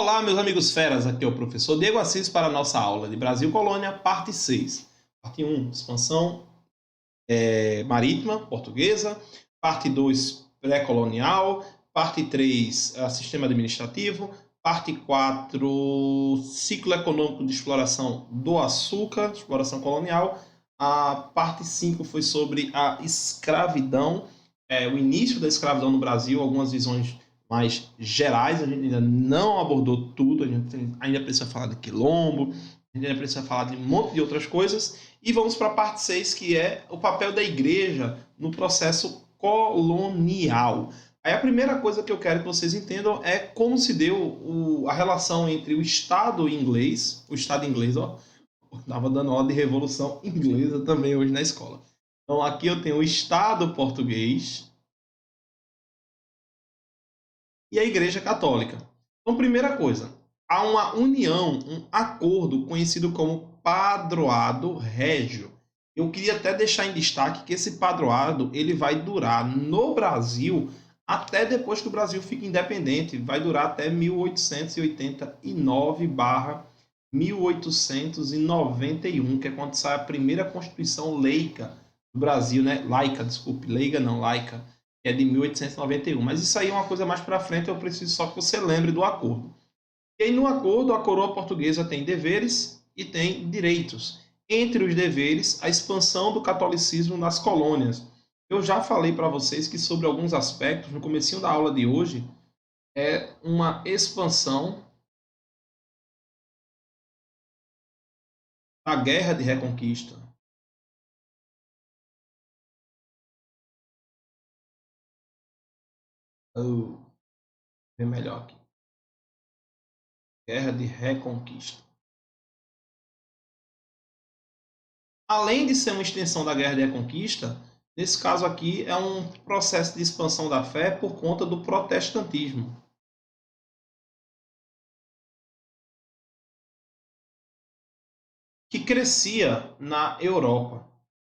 Olá, meus amigos feras, aqui é o professor Diego Assis para a nossa aula de Brasil Colônia, parte 6. Parte 1, expansão marítima portuguesa. Parte 2, pré-colonial. Parte 3, sistema administrativo. Parte 4, ciclo econômico de exploração do açúcar, exploração colonial. A parte 5 foi sobre a escravidão, o início da escravidão no Brasil, algumas visões mais gerais. A gente ainda não abordou tudo, a gente ainda precisa falar de quilombo, a gente ainda precisa falar de um monte de outras coisas. E vamos para a parte 6, que é o papel da igreja no processo colonial. Aí a primeira coisa que eu quero que vocês entendam é como se deu a relação entre o Estado inglês, estava dando aula de Revolução Inglesa também hoje na escola. Então aqui eu tenho o Estado português e a Igreja Católica. Então, primeira coisa, há uma união, um acordo conhecido como Padroado Régio. Eu queria até deixar em destaque que esse padroado ele vai durar no Brasil até depois que o Brasil fique independente. Vai durar até 1889/1891, que é quando sai a primeira Constituição leica do Brasil, né? Laica, que é de 1891. Mas isso aí é uma coisa mais para frente, eu preciso só que você lembre do acordo. E aí no acordo, a coroa portuguesa tem deveres e tem direitos. Entre os deveres, a expansão do catolicismo nas colônias. Eu já falei para vocês que sobre alguns aspectos, no comecinho da aula de hoje, é uma expansão da Guerra de Reconquista. Vou ver melhor aqui. Guerra de Reconquista. Além de ser uma extensão da Guerra de Reconquista, nesse caso aqui é um processo de expansão da fé por conta do protestantismo, que crescia na Europa.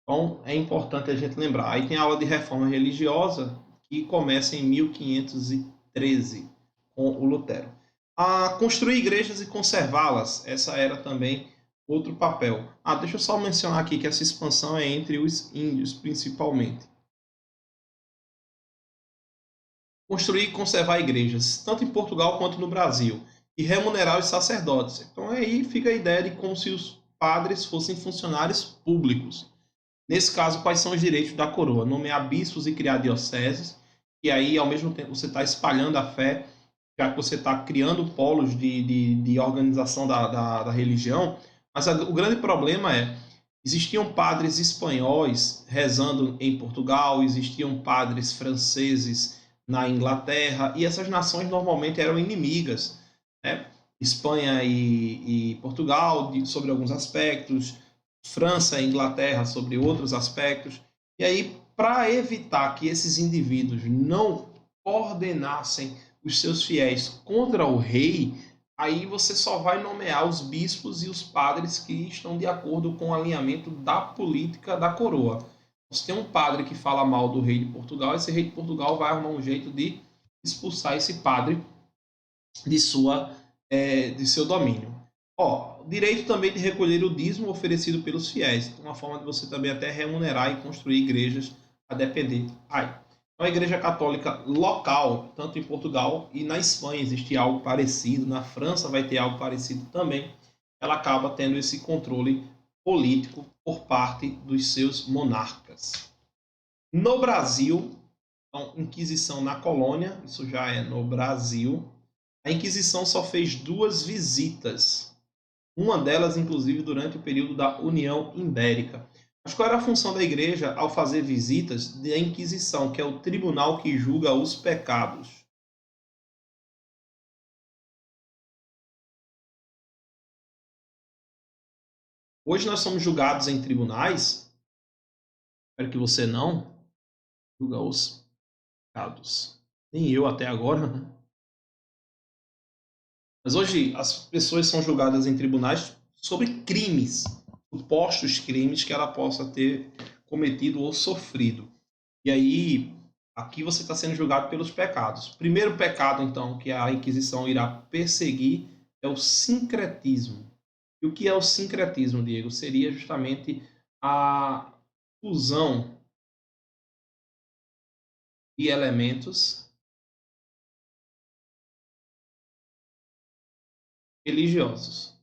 Então é importante a gente lembrar. Aí tem a aula de reforma religiosa, que começa em 1513, com o Lutero. A construir igrejas e conservá-las, essa era também outro papel. Deixa eu só mencionar aqui que essa expansão é entre os índios, principalmente. Construir e conservar igrejas, tanto em Portugal quanto no Brasil, e remunerar os sacerdotes. Então aí fica a ideia de como se os padres fossem funcionários públicos. Nesse caso, quais são os direitos da coroa? Nomear bispos e criar dioceses, e aí, ao mesmo tempo, você está espalhando a fé, já que você está criando polos de organização da religião. Mas o grande problema existiam padres espanhóis rezando em Portugal, existiam padres franceses na Inglaterra, e essas nações normalmente eram inimigas, né? Espanha e Portugal sobre alguns aspectos, França e Inglaterra sobre outros aspectos. E aí, para evitar que esses indivíduos não coordenassem os seus fiéis contra o rei, aí você só vai nomear os bispos e os padres que estão de acordo com o alinhamento da política da coroa. Se tem um padre que fala mal do rei de Portugal, esse rei de Portugal vai arrumar um jeito de expulsar esse padre de seu domínio. Direito também de recolher o dízimo oferecido pelos fiéis. Uma forma de você também até remunerar e construir igrejas a depender. Então, a igreja católica local, tanto em Portugal e na Espanha existe algo parecido, na França vai ter algo parecido também, ela acaba tendo esse controle político por parte dos seus monarcas. No Brasil, então, Inquisição na colônia, isso já é no Brasil. A Inquisição só fez 2 visitas, uma delas, inclusive, durante o período da União Ibérica. Mas qual era a função da igreja ao fazer visitas da Inquisição, que é o tribunal que julga os pecados? Hoje nós somos julgados em tribunais, espero que você não julga os pecados. Nem eu até agora, né? Mas hoje as pessoas são julgadas em tribunais sobre crimes, supostos crimes que ela possa ter cometido ou sofrido. E aí Aqui você está sendo julgado pelos pecados. Primeiro pecado, então, que a Inquisição irá perseguir é o sincretismo. E o que é o sincretismo, Diego? Seria justamente a fusão de elementos religiosos.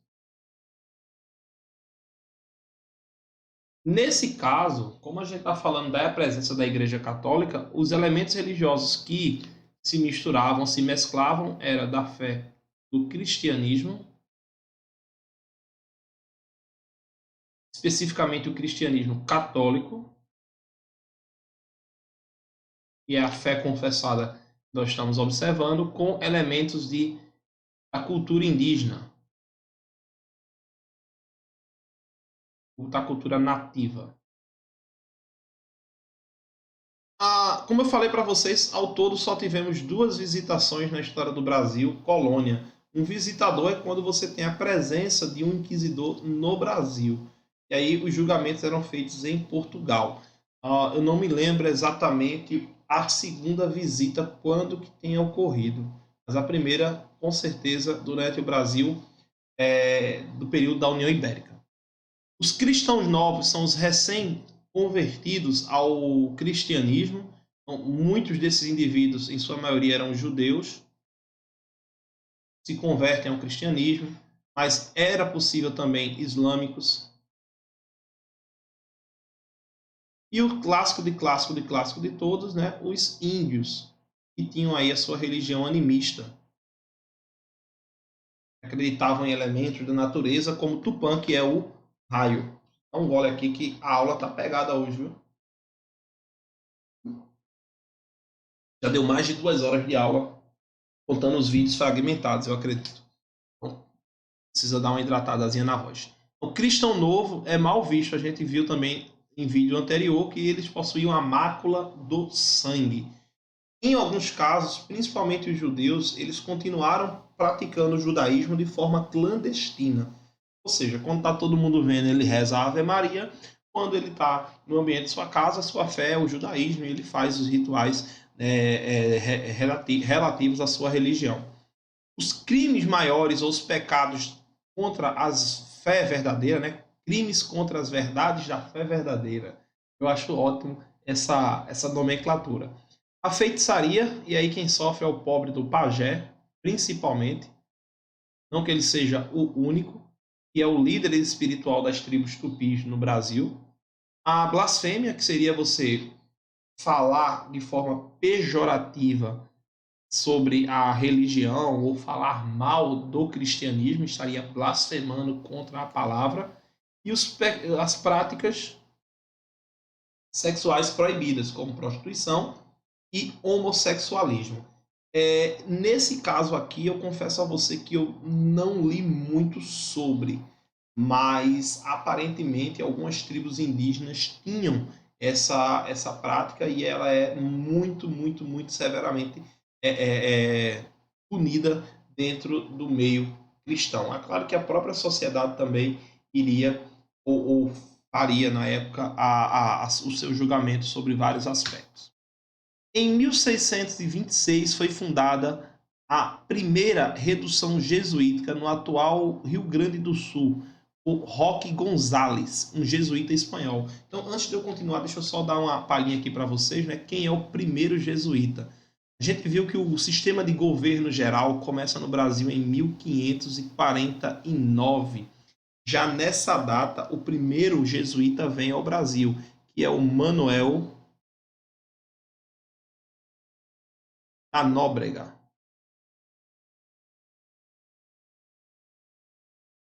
Nesse caso, como a gente está falando da presença da Igreja Católica, os elementos religiosos que se misturavam, se mesclavam, era da fé do cristianismo, especificamente o cristianismo católico, e é a fé confessada que nós estamos observando, com elementos da cultura indígena, da cultura nativa. Como eu falei para vocês, ao todo só tivemos duas visitações na história do Brasil, colônia. Um visitador é quando você tem a presença de um inquisidor no Brasil. E aí os julgamentos eram feitos em Portugal. Eu não me lembro exatamente a segunda visita, quando que tenha ocorrido. Mas a primeira, com certeza, durante o Brasil, do período da União Ibérica. Os cristãos novos são os recém-convertidos ao cristianismo. Então, muitos desses indivíduos, em sua maioria, eram judeus, se convertem ao cristianismo, mas era possível também islâmicos. E o clássico de clássico de clássico de todos, né? Os índios, que tinham aí a sua religião animista. Acreditavam em elementos da natureza, como Tupã, que é o raio. Dá um gole aqui que a aula tá pegada hoje, viu? Já deu mais de 2 horas de aula, contando os vídeos fragmentados, eu acredito. Então, precisa dar uma hidratadazinha na voz. O cristão novo é mal visto. A gente viu também em vídeo anterior que eles possuíam a mácula do sangue. Em alguns casos, principalmente os judeus, eles continuaram praticando o judaísmo de forma clandestina. Ou seja, quando está todo mundo vendo, ele reza a Ave Maria. Quando ele está no ambiente de sua casa, sua fé é o judaísmo e ele faz os rituais relativos à sua religião. Os crimes maiores ou os pecados contra a fé verdadeira, né? Crimes contra as verdades da fé verdadeira. Eu acho ótimo essa nomenclatura. A feitiçaria, e aí quem sofre é o pobre do pajé, principalmente. Não que ele seja o único, que é o líder espiritual das tribos tupis no Brasil. A blasfêmia, que seria você falar de forma pejorativa sobre a religião ou falar mal do cristianismo, estaria blasfemando contra a palavra. E as práticas sexuais proibidas, como prostituição e homossexualismo. Nesse caso aqui, eu confesso a você que eu não li muito sobre, mas aparentemente algumas tribos indígenas tinham essa prática e ela é muito, muito, muito severamente punida dentro do meio cristão. É claro que a própria sociedade também iria ou faria na época o seu julgamento sobre vários aspectos. Em 1626 foi fundada a primeira redução jesuítica no atual Rio Grande do Sul, o Roque Gonzalez, um jesuíta espanhol. Então, antes de eu continuar, deixa eu só dar uma palhinha aqui para vocês, né? Quem é o primeiro jesuíta? A gente viu que o sistema de governo geral começa no Brasil em 1549. Já nessa data, o primeiro jesuíta vem ao Brasil, que é o Manuel da Nóbrega.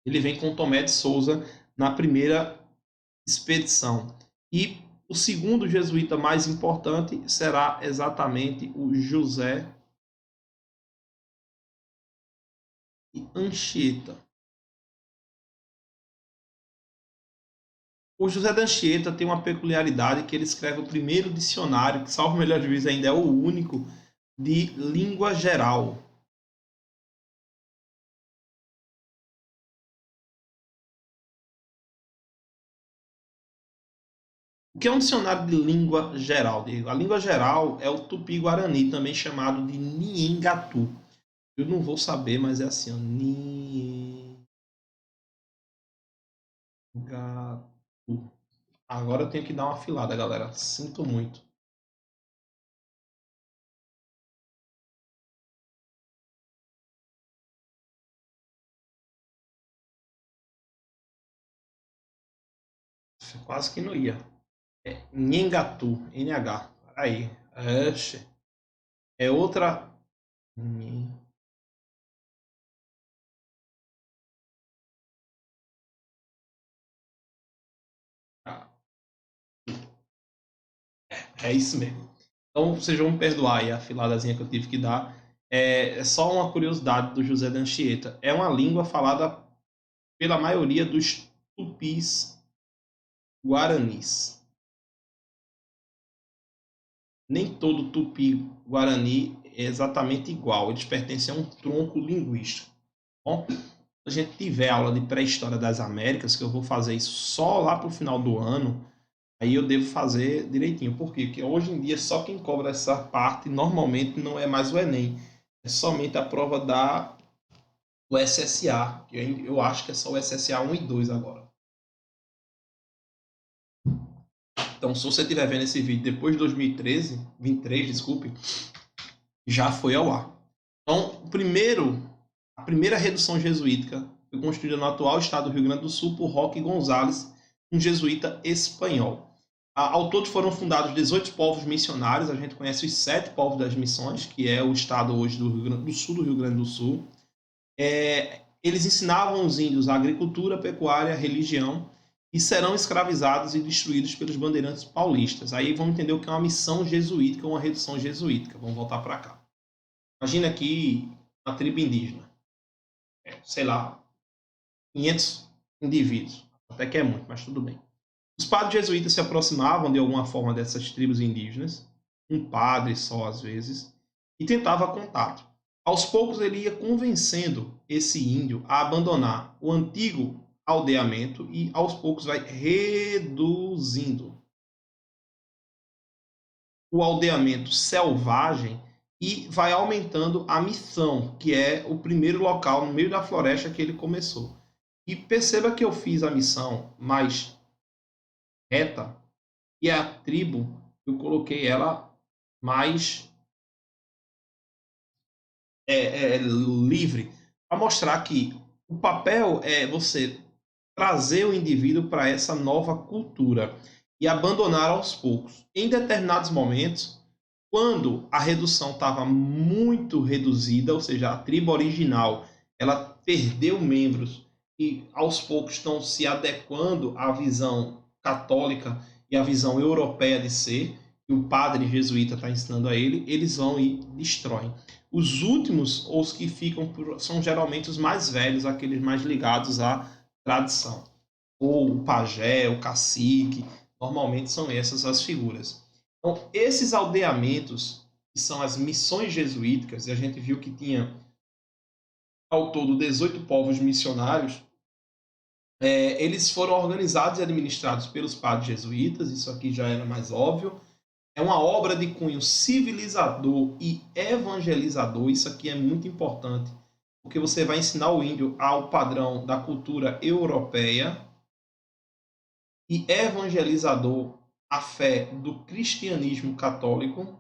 Ele vem com Tomé de Souza na primeira expedição. E o segundo jesuíta mais importante será exatamente o José de Anchieta. O José de Anchieta tem uma peculiaridade que ele escreve o primeiro dicionário, que, salvo o melhor juízo, ainda é o único, de língua geral. O que é um dicionário de língua geral, Diego? A língua geral é o tupi-guarani, também chamado de Niengatu. Eu não vou saber, mas é assim, ó, Niengatu. Agora eu tenho que dar uma afilada, galera. Sinto muito. Quase que não ia. É Nhengatu, NH. Aí. Oxe. É outra. É isso mesmo. Então, vocês vão me perdoar aí a filadazinha que eu tive que dar. É só uma curiosidade do José de Anchieta. É uma língua falada pela maioria dos tupis guaranis. Nem todo tupi-guarani é exatamente igual. Eles pertencem a um tronco linguístico. Bom, se a gente tiver aula de pré-história das Américas, que eu vou fazer isso só lá para o final do ano, aí eu devo fazer direitinho. Por quê? Porque hoje em dia só quem cobra essa parte normalmente não é mais o Enem. É somente a prova do SSA, que eu acho que é só o SSA 1 e 2 agora. Então, se você estiver vendo esse vídeo depois de 2013, 23, desculpe, já foi ao ar. Então, a primeira redução jesuítica foi construída no atual estado do Rio Grande do Sul por Roque Gonzalez, um jesuíta espanhol. Ao todo foram fundados 18 povos missionários, a gente conhece os 7 povos das missões, que é o estado hoje do Rio Grande do Sul, eles ensinavam os índios a agricultura, pecuária, religião, e serão escravizados e destruídos pelos bandeirantes paulistas. Aí vamos entender o que é uma missão jesuítica ou uma redução jesuítica. Vamos voltar para cá. Imagina aqui uma tribo indígena, sei lá, 500 indivíduos, até que é muito, mas tudo bem. Os padres jesuítas se aproximavam de alguma forma dessas tribos indígenas, um padre só às vezes, e tentava contato. Aos poucos ele ia convencendo esse índio a abandonar o antigo aldeamento e aos poucos vai reduzindo o aldeamento selvagem e vai aumentando a missão, que é o primeiro local no meio da floresta que ele começou. E perceba que eu fiz a missão mais reta e a tribo eu coloquei ela mais livre, para mostrar que o papel é você trazer o indivíduo para essa nova cultura e abandonar aos poucos. Em determinados momentos, quando a redução estava muito reduzida, ou seja, a tribo original ela perdeu membros e aos poucos estão se adequando à visão católica e à visão europeia de ser, que o padre jesuíta está ensinando a ele, eles vão e destroem. Os últimos, ou os que ficam, são geralmente os mais velhos, aqueles mais ligados à tradição. Ou o pajé, o cacique, normalmente são essas as figuras. Então, esses aldeamentos, que são as missões jesuíticas, e a gente viu que tinha ao todo 18 povos missionários, eles foram organizados e administrados pelos padres jesuítas, isso aqui já era mais óbvio. É uma obra de cunho civilizador e evangelizador, isso aqui é muito importante, porque você vai ensinar o índio ao padrão da cultura europeia e evangelizador a fé do cristianismo católico.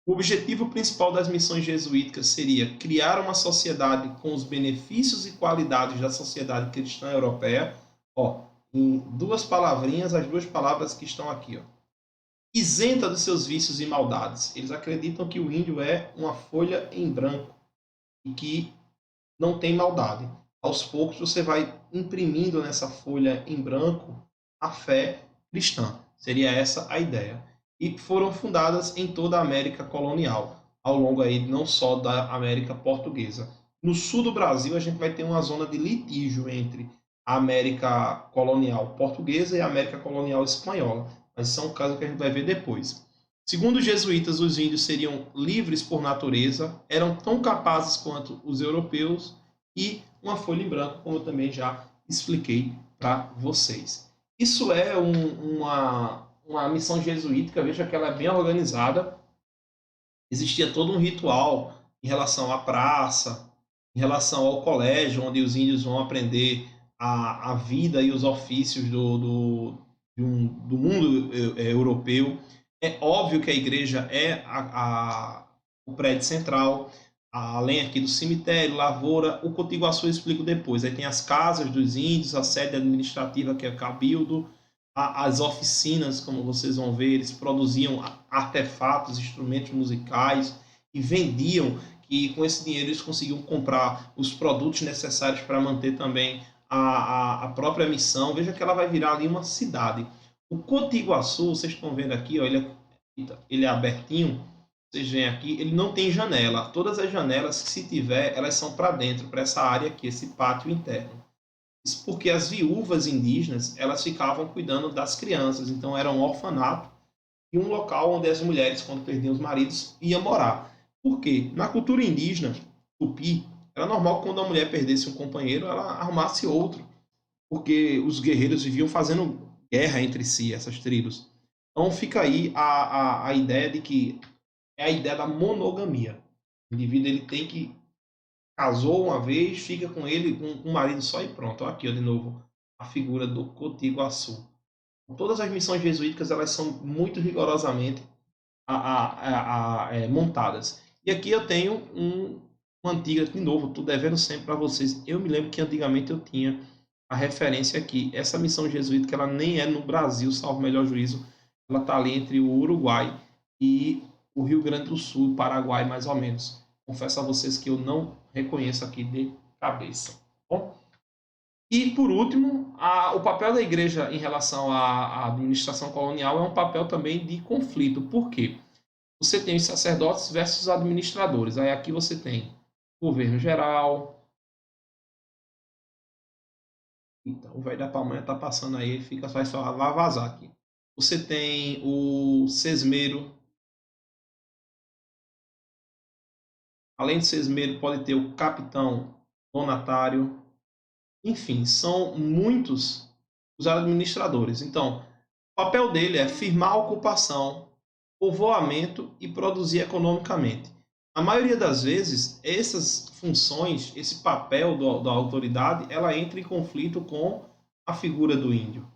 O objetivo principal das missões jesuíticas seria criar uma sociedade com os benefícios e qualidades da sociedade cristã europeia. Em 2 palavrinhas, as 2 palavras que estão aqui. Isenta dos seus vícios e maldades. Eles acreditam que o índio é uma folha em branco e que não tem maldade. Aos poucos você vai imprimindo nessa folha em branco a fé cristã. Seria essa a ideia. E foram fundadas em toda a América colonial, ao longo aí não só da América portuguesa. No sul do Brasil a gente vai ter uma zona de litígio entre a América colonial portuguesa e a América colonial espanhola. Mas isso é um caso que a gente vai ver depois. Segundo os jesuítas, os índios seriam livres por natureza, eram tão capazes quanto os europeus e uma folha em branco, como eu também já expliquei para vocês. Isso é uma missão jesuítica, veja que ela é bem organizada. Existia todo um ritual em relação à praça, em relação ao colégio, onde os índios vão aprender a vida e os ofícios do mundo europeu. É óbvio que a igreja é o prédio central, além aqui do cemitério, lavoura, o Cotiguaçu eu explico depois. Aí tem as casas dos índios, a sede administrativa, que é o cabildo, as oficinas, como vocês vão ver, eles produziam artefatos, instrumentos musicais e vendiam, que com esse dinheiro eles conseguiam comprar os produtos necessários para manter também a própria missão. Veja que ela vai virar ali uma cidade. O Cotiguaçu, vocês estão vendo aqui, ó, ele é abertinho, vocês veem aqui, ele não tem janela. Todas as janelas, se tiver, elas são para dentro, para essa área aqui, esse pátio interno. Isso porque as viúvas indígenas, elas ficavam cuidando das crianças, então era um orfanato e um local onde as mulheres, quando perdiam os maridos, iam morar. Por quê? Na cultura indígena, tupi, era normal que quando a mulher perdesse um companheiro, ela arrumasse outro, porque os guerreiros viviam fazendo guerra entre si, essas tribos. Então fica aí a ideia de que é a ideia da monogamia. O indivíduo ele tem que casou uma vez, fica com ele, com um marido só e pronto. Olha aqui, ó, de novo, a figura do Cotiguaçu. Todas as missões jesuíticas elas são muito rigorosamente montadas. E aqui eu tenho uma antiga, de novo, estou devendo sempre para vocês. Eu me lembro que antigamente eu tinha a referência aqui. Essa missão jesuítica ela nem é no Brasil, salvo o melhor juízo. Ela está ali entre o Uruguai e o Rio Grande do Sul, Paraguai, mais ou menos. Confesso a vocês que eu não reconheço aqui de cabeça. Bom? E, por último, o papel da igreja em relação à administração colonial é um papel também de conflito. Por quê? Você tem os sacerdotes versus os administradores. Aí aqui você tem o governo geral. Então, o velho da pamonha está passando aí, fica só vai vazar aqui. Você tem o sesmeiro. Além de sesmeiro, pode ter o capitão donatário. Enfim, são muitos os administradores. Então, o papel dele é firmar a ocupação, povoamento e produzir economicamente. A maioria das vezes, essas funções, esse papel da autoridade, ela entra em conflito com a figura do índio.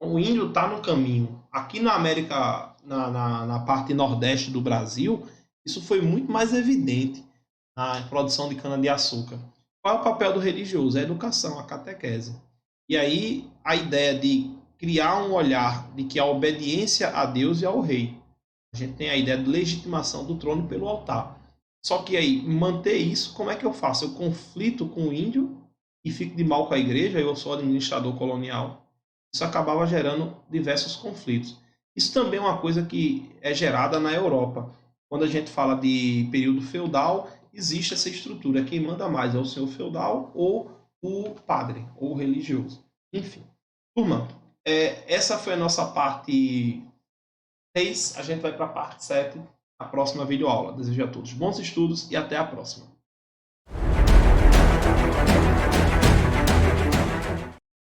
O índio está no caminho. Aqui na América, na parte nordeste do Brasil, isso foi muito mais evidente na produção de cana-de-açúcar. Qual é o papel do religioso? É a educação, a catequese. E aí a ideia de criar um olhar de que a obediência a Deus e ao rei. A gente tem a ideia de legitimação do trono pelo altar. Só que aí, manter isso, como é que eu faço? Eu conflito com o índio e fico de mal com a igreja, eu sou administrador colonial. Isso acabava gerando diversos conflitos. Isso também é uma coisa que é gerada na Europa. Quando a gente fala de período feudal, existe essa estrutura. Quem manda mais é o senhor feudal ou o padre, ou o religioso. Enfim. Turma, essa foi a nossa parte 6. A gente vai para a parte 7, a próxima videoaula. Desejo a todos bons estudos e até a próxima.